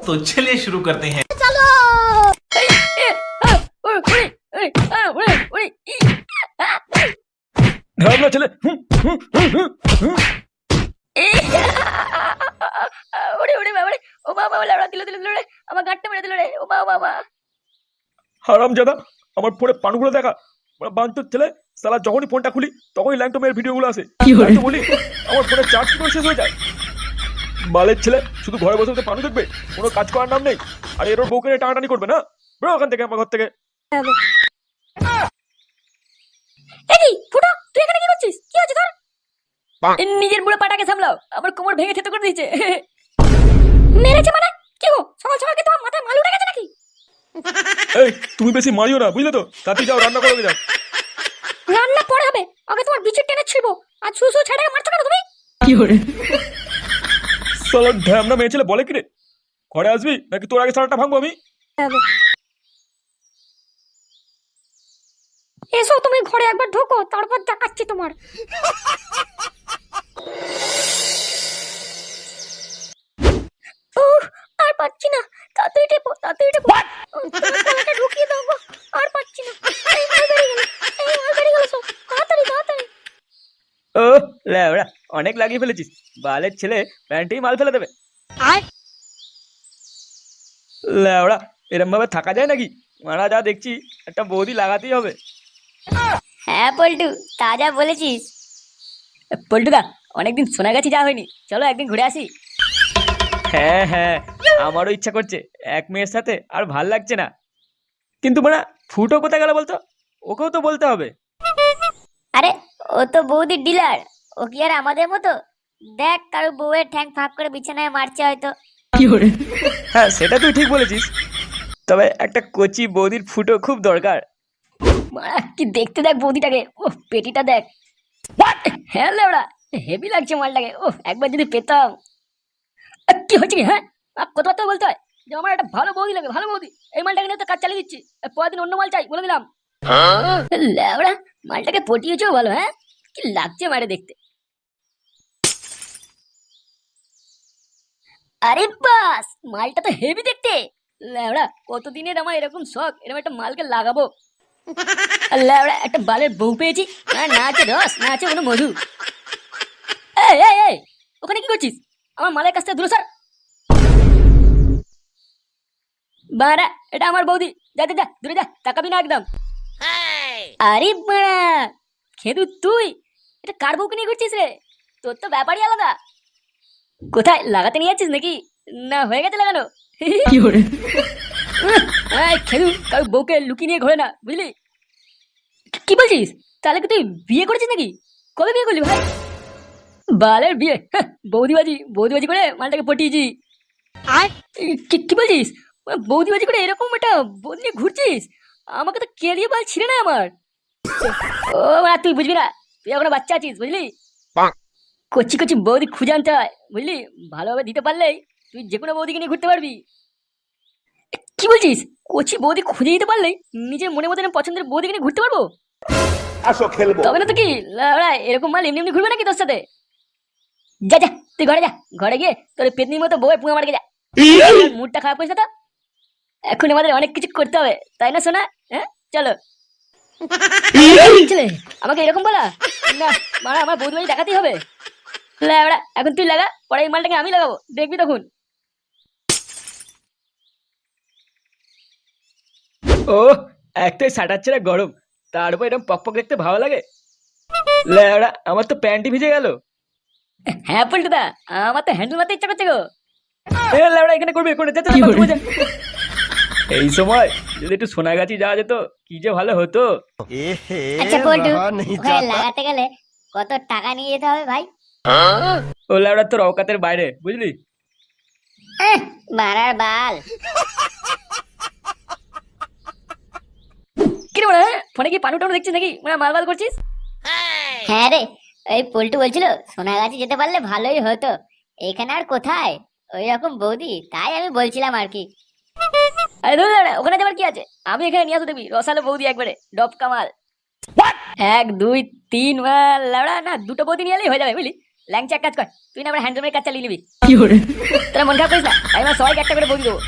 तो चलिए शुरू करते हैं। चलो ঢাবলা ছেলে ওরে ওরে বাবা রে ও বাবা লাউড়া দিল দিল রে আমার গাটটা মেরে দিল রে ও বাবা বাবা হারামজাদা আমার ফোনে পানগুলো দেখা মানে বাঞ্চোর ছেলে সালা যখনই ফোনটা খুলি তখনই ল্যাংটমের ভিডিওগুলো আসে আমি তো বলি আমার ফোনে চার্জ কি করে শেষ হয়ে যায়। বালের ছেলে শুধু ঘরে বসে বসে পানু দেখবে, কোনো কাজ করার নাম নেই। আর এর ওর বউকে নিয়ে টানাটানি করবে না, বেরো ওখান থেকে আমার ঘর থেকে। এই ফুটো তুই এখানে কি করছিস? কি হচ্ছে তোর? নিজের বুড়ো পাটাকে সামলাও, আমার কোমর ভেঙে থেতো করে দিয়েছে। মেরেছে মানে কি গো? সকাল সকাল কি তোমার মাথায় মাল উঠে গেছে নাকি? এই তুমি বেশি মারিও না বুঝলে তো, তাতে যাও রান্না করো যাও। রান্না পরে হবে, আগে তোমার বিচের টেনে ছিড়বো। আর সুসু ছেড়ে মারছো কেন তুমি? কি করে সালা ঢ্যামনা মেয়ে ছেলে বলে কি রে, ঘরে আসবি নাকি তোর আগে সারাটা ভাঙবো আমি? এসো তুমি ঘরে একবার ঢোকো, তারপর দেখাচ্ছি তোমার। আর পাচ্ছি না, তাড়াতাড়ি টেপো তাড়াতাড়ি টেপো। গলাটা ঢুকিয়ে দাও গো, আর পাচ্ছি না। এই মাল বেরিয়ে গেল, এই মাল বেরিয়ে গেল সব। তাড়াতাড়ি তাড়াতাড়ি। ও লেওড়া অনেক লাগিয়ে ফেলেছিস, বালের ছেলে প্যান্টেই মাল ফেলে দেবে। লেওড়া এরম ভাবে থাকা যায় নাকি? মারা যা দেখছি একটা বৌদি লাগাতেই হবে। হ্যাঁ পল্টু, তাজা বলেছিস। পল্টুদা অনেকদিন সোনাগাছি যাওয়া হয়নি, চলো একদিন ঘুরে আসি। হ্যাঁ হ্যাঁ আমারও ইচ্ছা করছে, এক মেয়ের সাথে আর ভাল লাগছে না। কিন্তু মানে ফুটো কোথায় গেল বলতো, ওকেও তো বলতে হবে। আরে ও তো বৌদির ডিলার, ও কি আর আমাদের মতো? দেখ কারো বউয়ের ঠ্যাং ফাঁক করে বিছানায় মারছে হয়তো। হ্যাঁ সেটা তুই ঠিক বলেছিস, তবে একটা কচি বৌদির ফুটো খুব দরকার। কি দেখতে দেখ বৌদিটাকে, ও পেটিটা দেখ। হ্যাঁ লেওড়া হেভি লাগছে মালটাকে, ও একবার যদি পেতাম। কি হচ্ছে কি? হ্যাঁ কথাবার্তা বলতে হয় যে আমার একটা ভালো বৌদি লাগে, ভালো বৌদি। এই মালটাকে নিয়ে তো কাজ চালিয়ে দিচ্ছি, পরের দিন অন্য মাল চাই বলে দিলাম। লেওড়া মালটাকে পটিয়েছেও ভালো। হ্যাঁ কি লাগছে মারে দেখতে। আরে বাস মালটা তো হেভি দেখতে। লেওড়া কতদিনের আমার এরকম শখ, এরকম একটা মালকে লাগাবো। লেওড়া একটা বালের বউ পেয়েছি, না আছে রস না আছে কোনো মধু। এই এই এই ওখানে কি করছিস? আমার মালের কাছ থেকে দূরে সর। বাড়া এটা আমার বৌদি, যা যা যা দূরে যা, তাকাবি না একদম। আরে বাড়া খেদু তুই এটা কার বউকে নিয়ে ঘুরছিস রে? তোর তো ব্যাপারই আলাদা। কোথায় লাগাতে নিয়ে যাচ্ছিস নাকি? না হয়ে গেছে লাগানো? খেদু কারো বউকে লুকিয়ে নিয়ে ঘোরে না বুঝলি। কি বলছিস? তাহলে কি তুই বিয়ে করেছিস নাকি? কবে বিয়ে করলি ভাই? বালের বিয়ে, বৌদিবাজি বৌদিবাজি করে মালটাকে পটিয়েছি। কি বলছিস? বৌদিবাজি করে এরকম একটা বৌদি নিয়ে ঘুরছিস? আমাকে তো কেড়িয়ে বাল ছিঁড়ে না আমার। ও তুই বুঝবি না, তুই এখনো বাচ্চা আছিস বুঝলি। কচি কচি বৌদি খুঁজে আনতে হয় বুঝলি, ভালোভাবে দিতে পারলেই তুই যে কোনো বৌদিকে নিয়ে ঘুরতে পারবি। কি বলছিস? কচি বৌদি খুঁজে দিতে পারলেই নিজের মনে মতো পছন্দের বৌদিকে নিয়ে ঘুরতে পারবো? আসো খেলবো। তবে না তো কি এরকম মাল এমনি এমনি ঘুরবে নাকি তোর সাথে? যা যা তুই ঘরে যা, ঘরে গিয়ে তোর পেতনির মতো বউয়ে পুঙা মারকে যা। মুডটা খারাপ হয়েছে তো, এখন আমাদের অনেক কিছু করতে হবে তাই না সোনা? হ্যাঁ চলো। ছেলে আমাকে এরকম বলা না, মানে আমার বৌদি বাড়ি দেখাতেই হবে। এখন তুই লাগা, পরে এই মালটাকে আমি লাগাবো, দেখবি তখন। ও একটাই সাটাচ্ছে না গরম, তার উপর এরকম পকপক দেখতে ভালো লাগে। লেওড়া আমার তো প্যান্টই ভিজে গেল। হ্যাঁ পল্টুদা আমার তো হ্যান্ডেল মারতে ইচ্ছা করছে গো। লেওড়া এখানে করবে করে যা, এই সময় যদি একটু সোনাগাছি যাওয়া যেত কি যে ভালো হতো। আচ্ছা পল্টু ওখানে লাগাতে গেলে কত টাকা নিয়ে যেতে হবে ভাই? ও লেওড়া তোর অকাতের বাইরে বুঝলি। মারার বাল। কি রে ফোনে কি পানু টানু দেখছিস নাকি, মানে মালবাল করছিস? হ্যাঁ রে এই পল্টু বলছিল সোনাগাছি যেতে পারলে ভালোই হতো, এখানে আর কোথায় ওই রকম বৌদি, তাই আমি বলছিলাম আর কি। আরে ধুর লেওড়া, ওখানে যাবার কি আছে, আমি এখানে নিয়ে আসো দেখবি রসালো বৌদি একবারে ডব কামাল। 1 2 3 লেওড়া না দুটো বৌদি নিয়ে এলেই হয়ে যাবে বুঝলি। ল্যাংচা এক কাজ কর, তুই না আমার হ্যান্ডলুমের কাজ চালিয়ে নিবি। তোরা মন খারাপ করিস না, আমি আমার সবাইকে একটা করে বৌদি দেবো।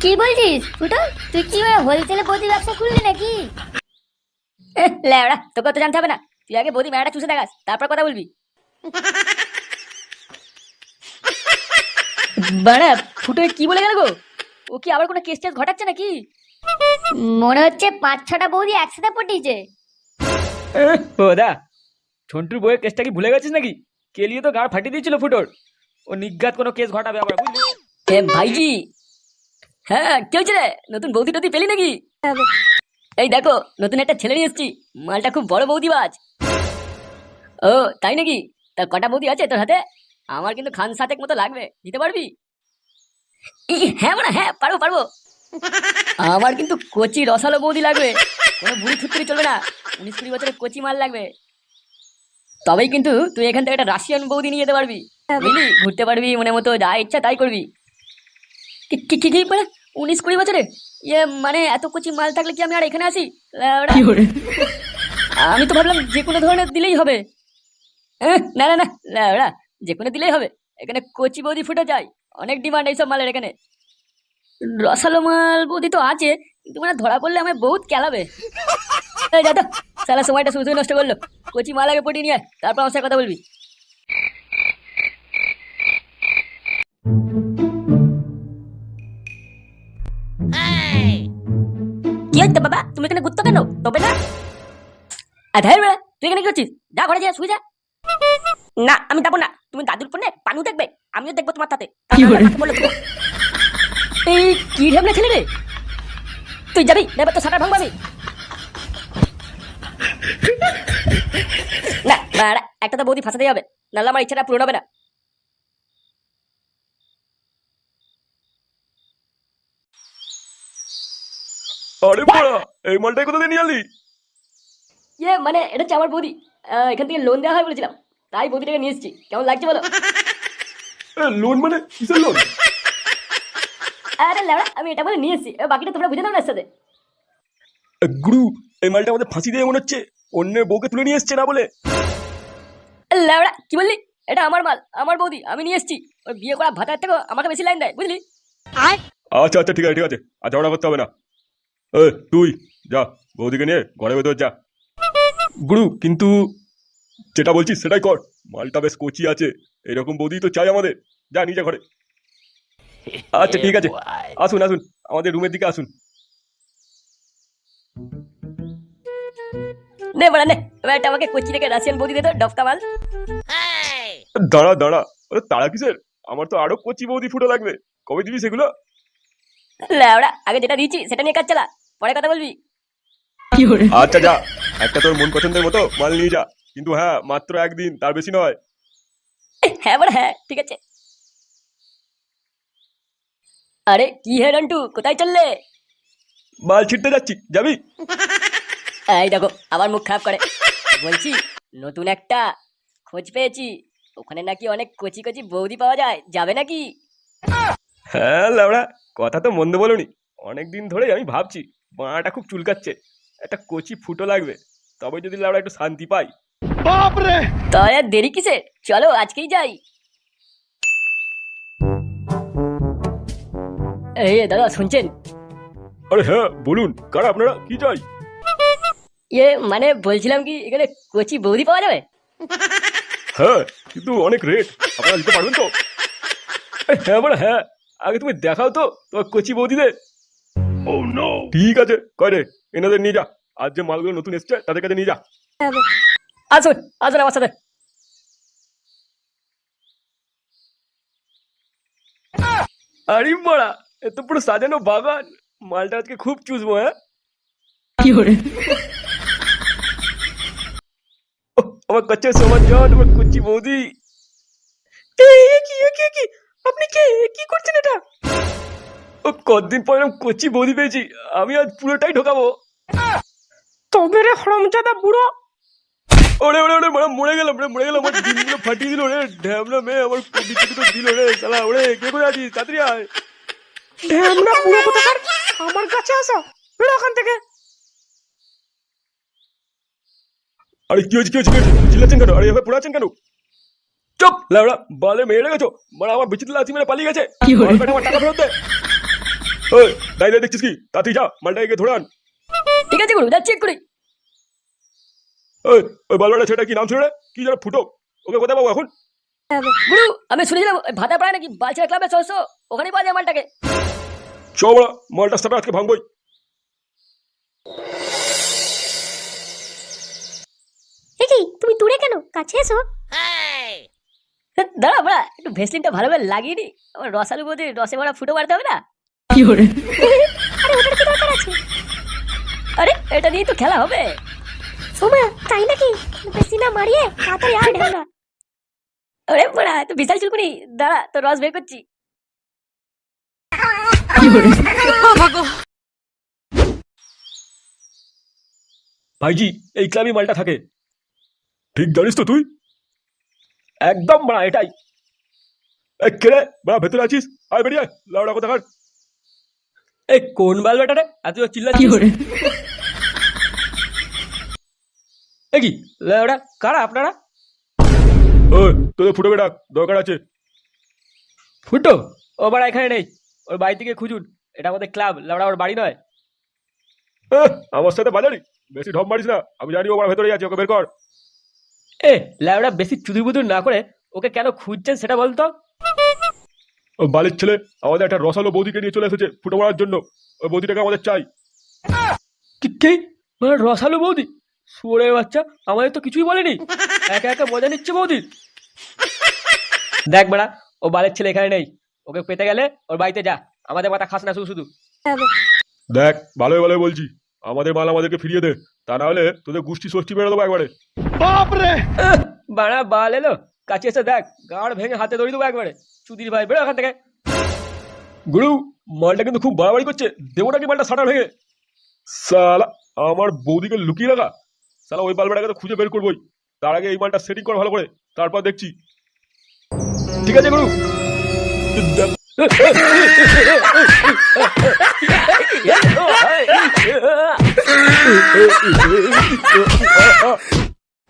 কি বলছিস ফুটো? তুই কি হোলসেলে বৌদি ব্যবসা খুললি নাকি? ল্যাওড়া, তোকে তো জানতে হবে না, তুই আগে বৌদি মেয়েটা চুষে দেখাস, তারপর কথা বলবি। বাড়া, ফুটো কি বলে গেল গো? ও কি আবার কোনো কেস টেস ঘটাচ্ছে নাকি? মনে হচ্ছে 5-6টা বৌদি একসাথে পটিয়েছে। ও দা, ঝন্টুর বইয়ের কেসটা কি ভুলে গেছিস নাকি? কেলিয়ে তো গাড় ফাটিয়ে দিয়েছিল ফুটোর। ও নিজ্ঞাত কোনো কেস ঘটাবে আমরা, বুঝলি? এ ভাইজি, হ্যাঁ কি হয়েছে রে? নতুন বৌদি টৌদি পেলি নাকি? এই দেখো, নতুন একটা ছেলে নিয়ে এসেছি, মালটা খুব বড় বৌদিবাজ। ও তাই নাকি? তা কটা বৌদি আছে তোর হাতে? আমার কিন্তু খান সাতেক মতো লাগবে, দিতে পারবি? হ্যাঁ মানে হ্যাঁ, পারবো পারবো। আমার কিন্তু কচি রসালো বৌদি লাগবে, কোনো বুড়ি থুত্তুরি চলবে না, 19-20 বছরের কচি মাল লাগবে। তবেই কিন্তু তুই এখান থেকে একটা রাশিয়ান বৌদি নিয়ে যেতে পারবি, বুঝলি? ঘুরতে পারবি মনে মতো, যা ইচ্ছা তাই করবি। কি কি কি কি মানে 19-20 বছরে? ইয়ে মানে এত কচি মাল থাকলে কি আমি আর এখানে আসি? ল্যাওড়া। আমি তো ভাবলাম যে কোনো ধরনের দিলেই হবে। না না না ল্যাওড়া, যে কোনো দিলেই হবে। এখানে কচি বৌদি ফুটে যায়, অনেক ডিমান্ড এইসব মালের এখানে। রসালো মাল বৌদি তো আছে, কিন্তু মানে ধরা পড়লে আমায় বহুত কেলাবে। এই যা তো, সারা সময়টা শুধু নষ্ট করলো। কচি মাল আগে পটিয়ে নিয়ে আয়, তারপর আমার সাথে কথা বলবি। কি হচ্ছে বাবা, তুমি এখানে ঘুরতো কেন? তবে না আধার বেলা তুই এখানে কি করছিস? যা ঘরে যা, শুয়ে যা। না আমি যাবো না, তুমি দাদুর ফোনে পানু দেখবে, আমিও দেখবো তোমার সাথে। এই কি ঢেমনা ছেলে রে, তুই যাবি না? এবার তো সাঁটার ভাঙবো আমি। না বাড়া, একটা তো বৌদি ফাঁসাতেই হবে, নাহলে আমার ইচ্ছাটা পূরণ হবে না। আরে বড়া, এই মালটাই কোথা দিয়ে নিয়ে আলি? ইয়ে মানে এটা হচ্ছে আমার বৌদি, এখান থেকে লোন দেওয়া হয় বলেছিলাম, তাই বৌদিটাকে নিয়ে এসেছি। কেমন লাগছে বলো? লোন মানে কিসের লোন? আরে লেবড়া, আমি এটা বলে নিয়ে এসেছি, এবার বাকিটা তোমরা বুঝে নাও না এর সাথে। গুরু, এই মালটা আমাদের ফাঁসি দিয়ে মনে হচ্ছে অন্যের বউকে তুলে নিয়ে এসছে না বলে। লেবড়া কি বললি? এটা আমার মাল, আমার বৌদি, আমি নিয়ে এসেছি। ওই বিয়ে করা ভাতার থেকে আমাকে বেশি লাইন দেয়, বুঝলি? আচ্ছা আচ্ছা, ঠিক আছে ঠিক আছে, আর ঝগড়া করতে হবে না। তুই যা, বৌদিকে নিয়ে ঘরে ভেতর যা। গুরু, কিন্তু যেটা বলছিস সেটাই কর, মালটা বেশ কচি আছে, এরকম বৌদি তো চাই আমাদের। যা নিজে ঘরে। আচ্ছা ঠিক আছে, আসুন আসুন, আমাদের রুমের দিকে আসুন। নে বড়া নে, এবার একটা আমাকে কোচি থেকে রাশিয়ান বৌদি দে তো, ডফকা মাল। দাঁড়া দাঁড়া, তাড়া কিসের? আমার তো আরো কচি বৌদি ফুটো লাগবে, কবে দিবি সেগুলো? লেবড়া, আগে যেটা দিচ্ছি সেটা নিয়ে কাজ চালা, পরে কথা বলবি। আচ্ছা যা, একটা তোর মন পছন্দের মতো মাল নিয়ে যা, কিন্তু হ্যাঁ মাত্র একদিন, তার বেশি নয়। হ্যাঁ বড়া হ্যাঁ, ঠিক আছে। আরে কি হে রন্টু, কোথায় চললে? মাল ছিটতে যাচ্ছি, যাবি? এই দেখো আবার মুখ খারাপ করে। বলছি নতুন একটা খোঁজ পেয়েছি, ওখানে নাকি অনেক কচি কচি বৌদি পাওয়া যায়, যাবে নাকি? হ্যাঁ লাউড়া, কথা তো মন্দ বলনি। অনেকদিন ধরেই আমি ভাবছি, বাঁটা খুব চুলকাচ্ছে, একটা কচি ফুটো লাগবে, তবে যদি লাউড়া একটু শান্তি পাই। তাই আর দেরি কিসের, চলো আজকেই যাই। এই দাদা শুনছেন? আরে হ্যাঁ বলুন, কারা আপনারা, কি চাই? ইয়ে মানে বলছিলাম কি, এখানে কচি বৌদি পাওয়া যাবে? হ্যাঁ, কিন্তু অনেক রেট, আপনারা দিতে পারবেন তো? হ্যাঁ বলে হ্যাঁ, আগে তুমি দেখাও তো তোমার কচি বৌদিদের। ঠিক আছে, কয় রে, এনাদের নিয়ে যা, আজ যে মালগুলো নতুন এসছে তাদের কাছে নিয়ে যা। আসুন আসুন আমার সাথে। আরে বড়া, এ তো পুরো সাজানো বাগান, মালটা আজকে খুব চুষবো। হ্যাঁ আমার কাছে সমাজ যান, আমার কচি বৌদি। আপনি কে, কি করছেন এটা? ও কতদিন পর এরকম কচি বৌদি পেয়েছি, আমি আজ পুরোটাই ঢোকাবো। তবে রে হরমজাদা বুড়ো, ওরে ওরে ওরে, মানে মরে গেলাম রে, মরে গেলাম, আমার ডিমগুলো ফাটিয়ে দিল রে, ঢ্যামনা মেয়ে আমার কবি তো দিল রে শালা। ওরে কে করে আছিস, তাড়াতাড়ি আয়। ঢ্যামনা বুড়ো কোথাকার, আমার কাছে আসো, বেরো ওখান থেকে। আরে কি হয়েছে কি হয়েছে কি হয়েছে, চিল্লাচ্ছেন কেন? আরে এভাবে পড়ে আছেন কেন? চুপ লেওড়া, বালে মেরে গেছো, মানে আমার বিচিত্র লাচি মেরে পালিয়ে গেছে। মাল বেটা, আমার টাকা ফেরত দে। ওই দাঁড়িয়ে দেখছিস কি? তাড়াতাড়ি যা, মালটাকে গিয়ে ধরে আন। ঠিক আছে গুরু, যাচ্ছি এক্ষুনি। ওই ওই বালবেটা ছেলেটা কি নাম ছিল রে? কি যেন ফুটো, ওকে কোথায় পাবো এখন? গুরু, আমি শুনেছিলাম ওই ভাতা পাড়ায় নাকি বালছেড়া ক্লাবের সদস্য, ওখানেই পাওয়া যায় মালটাকে। চ বড়া, মালটা স্টার্টার আজকে ভাঙবই। কি তুমি দূরে কেন, কাছে এসো। দাঁড়া বড়া, একটু ভেসলিনটা ভালোভাবে লাগিয়ে নি, আমার রসালু বৌদি রসে ভরা ফুটো মারতে হবে না? আরে ওটার কি দরকার আছে? আরে এটা নিয়ে তো খেলা হবে। সোমা, তাই নাকি? বেশি না মারিয়ে তাড়াতাড়ি আয় ঢেউনা। আরে বড়া, তো বিশাল চুলকুনি, দাঁড়া তোর রস বের করছি। ভাইজি, এই ক্লাবই মালটা থাকে। ঠিক জানিস তো তুই? একদম বড়া, এটাই। কেড়ে বড়া, ভেতরে আছিস? আয় বেরিয়ে আয়, লাউডা কথা কার। এই কোন বালবেটা রে, এত চিল্লাচ্ছিস? এ কি লাউডা, কারা আপনারা? ওই তোদের ফুটো বেটা, দরকার আছে। ফুটো? ও বড়া এখানে নেই, ওর বাড়ি থেকে খুঁজুন। এটা আমাদের ক্লাব, লাউডা ওর বাড়ি নয়। আমার সাথে বাজারি, বেশি ঢপ মারিস না। আমি জানি ও বড়া ভেতরে আছে, ওকে বের কর। এ ল্যাবড়া, বেশি চুদুর বুদুর না করে ওকে কেন খুঁজছেন সেটা বলতো। ও বালির ছেলে আমাদের একটা রসালো বৌদিকে নিয়ে চলে এসেছে ফুটো মারার জন্য। ওই বৌদিটাকে আমাদের চাই। কি মানে রসালো বৌদি? শুয়োরের বাচ্চা, আমাদের তো কিছুই বলেনি। একা একা মজা নিচ্ছে বৌদি। দেখ বেড়া, ও বালের ছেলে এখানে নেই, ওকে পেতে গেলে ওর বাড়িতে যা, আমাদের মাথা খাস না শুধু শুধু। দেখ ভালো ভালো বলছি, আমাদের মাল আমাদেরকে ফিরিয়ে দে, তা না হলে তোদের গোষ্ঠী ষষ্ঠী বেরো দেবো একবারে। বাপরে বাড়া, বাল এলো, কাছে এসে দেখ, গাড় ভেঙে হাতে দড়ি দেবো একবারে। চুদির ভাই, বেরো এখান থেকে। গুরু, মালটা কিন্তু খুব বাড়াবাড়ি করছে, দেবো নাকি মালটা সাটা ভেঙে? সালা, আমার বৌদিকে লুকিয়ে রাখা। সালা ওই বালবেটাকে তো খুঁজে বের করবোই, তার আগে এই মালটা সেটিং কর ভালো করে, তারপর দেখছি। ঠিক আছে গুরু।